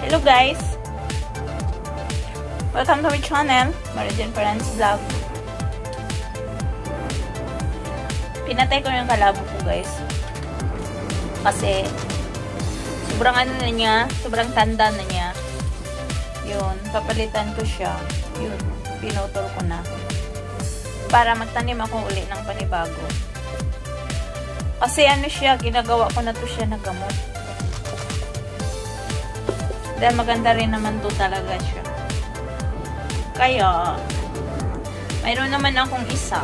Hello guys! Welcome to my channel, Marijan Parents Vlog. Pinatay ko yung kalabo ko guys. Kasi sobrang ano na niya, sobrang tanda na niya. Yun, papalitan ko siya. Yun, pinutol ko na. Para magtanim ako uli ng panibago. Kasi ano siya, ginagawa ko na to siya na gamot. Dahil maganda rin naman to talaga siya. Kaya, mayroon naman akong isa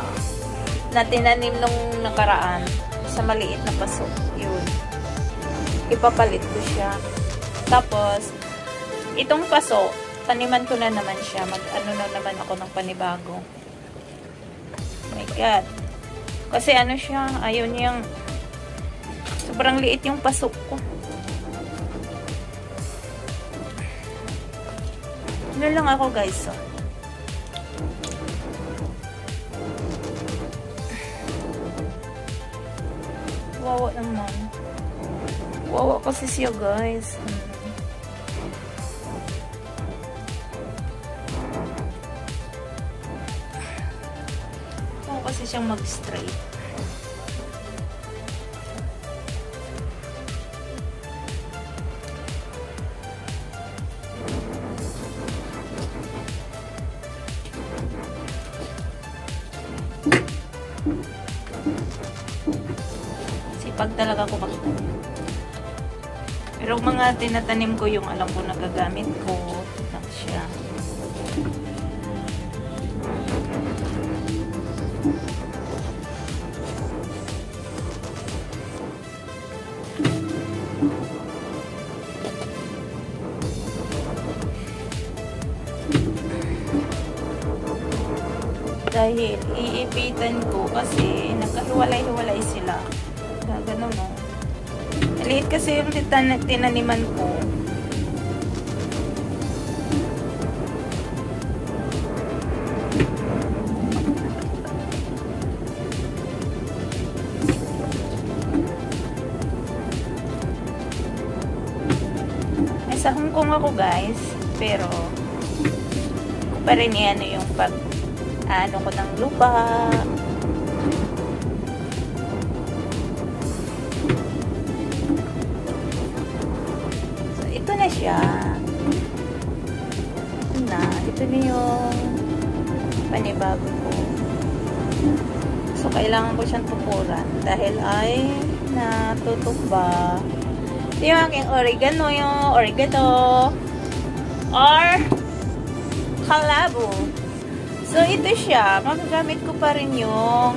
na tinanim nung nakaraan sa maliit na paso. Yun. Ipapalit ko siya. Tapos, itong paso, taniman ko na naman siya. Mag-ano na naman ako ng panibago. Oh my God. Kasi ano siya, ayaw niyang sobrang liit yung paso ko. Ano lang ako guys, oh. Wawa naman. Wawa kasi siya guys. Wawa kasi siyang mag-straight. Pag talaga ko magtanim. Pero mga tinatanim ko yung alam ko nagagamit ko lang siya. Dahil iipitan ko kasi nagkahiwalay-hiwalay sila. Ganun o. Maliit kasi yung tinaniman ko. Ay, sa Hong Kong ako guys. Pero, ko pa rin yan yung pag ano ko ng lupa. Ito na siya. Ito na yung panibago ko. So, kailangan ko siyang tukuran dahil ay natutumba. Ito yung aking oregano, or kalabo. So, ito siya. Magagamit ko pa rin yung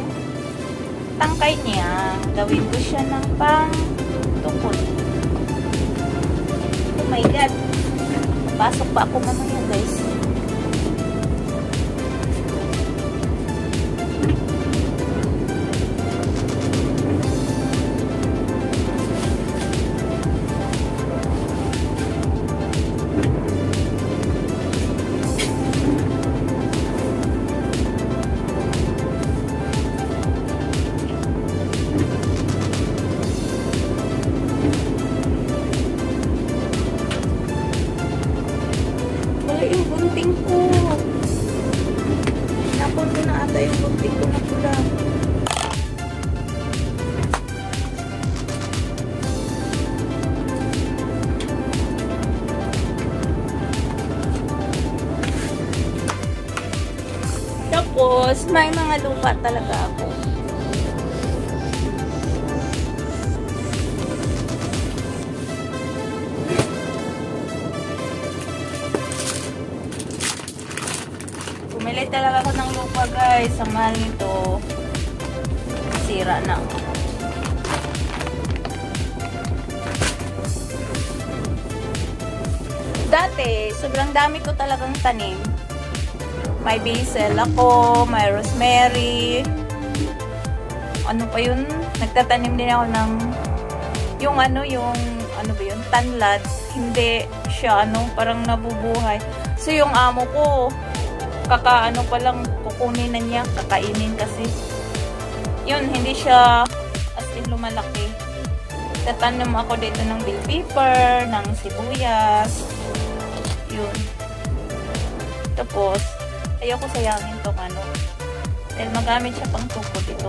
tangkay niya. Gawin ko siya ng pang-tukod. Oh my God. Pasok pa ako mamaya guys. Yung bunting ko. Napon ko na ata yung bunting ko na pula. Tapos, may mga lupa talaga ako. Bumili talaga ako ng lupa guys. Ang mahal nito. Sira na. Dati, sobrang dami ko talagang tanim. May basil ako, may rosemary. Ano pa yun? Nagtatanim din ako ng yung ano ba yun? Tanlad. Hindi siya parang nabubuhay. So yung amo ko, kakaano pa lang kukunin na niya, kakainin kasi. Yun, hindi siya as in lumalaki. Magtatanim ako dito ng bell pepper, ng sibuyas. Yun. Tapos, ayoko sayangin itong ano. Dahil magamit siya pang tukod ito.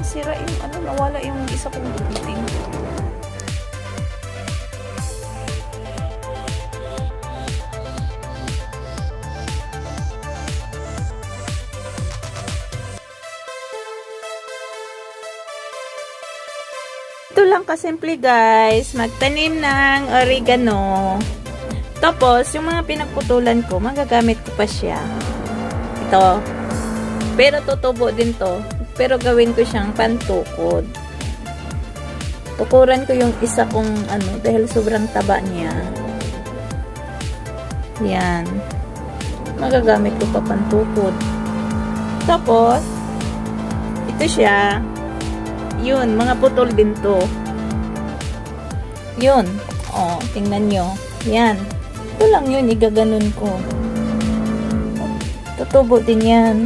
Sira yung ano, nawala yung isa kong buting. Ito lang kasimple guys, magtanim ng oregano. Tapos, yung mga pinagputulan ko, magagamit ko pa siya. Ito. Pero tutubo din to. Pero gawin ko siyang pantukod. Tukuran ko yung isa kong ano, dahil sobrang taba niya. Yan. Magagamit ko pa pantukod. Tapos, ito siya. Yun, mga putol din to. Yun. O, tingnan nyo. Yan. Ito lang yun, igaganon ko. Tutubo din yan.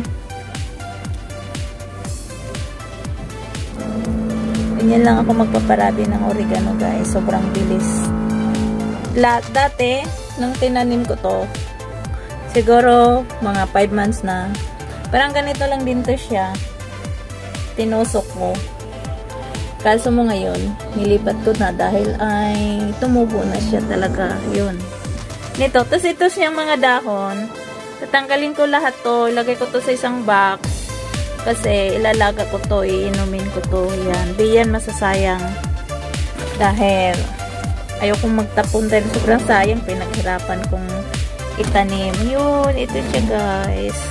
Ganyan lang ako magpaparati ng oregano guys. Sobrang bilis. Dati, nung tinanim ko to, siguro mga 5 months na. Parang ganito lang din to siya. Tinusok ko. Kaso mo ngayon, nilipat ko na dahil ay tumubo na siya talaga. Yun. Nito. Tapos ito siyang mga dahon. Tatanggalin ko lahat to. Ilagay ko to sa isang box. Kasi ilalaga ko to. Iinumin ko to. Yan. Di yan masasayang. Dahil ayokong magtapon dahil sobrang sayang. Pinaghirapan kong itanim. Yun. Ito siya guys.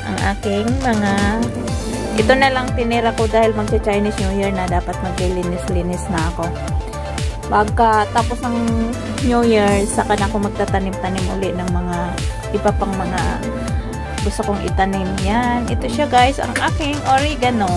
Ang aking mga... Ito na lang tinira ko dahil magsa-Chinese New Year na dapat maglilinis-linis na ako. Pagka tapos ng New Year, saka na ako magtatanim-tanim uli ng mga iba pang mga gusto kong itanim. Yan. Ito siya guys, ang aking oregano.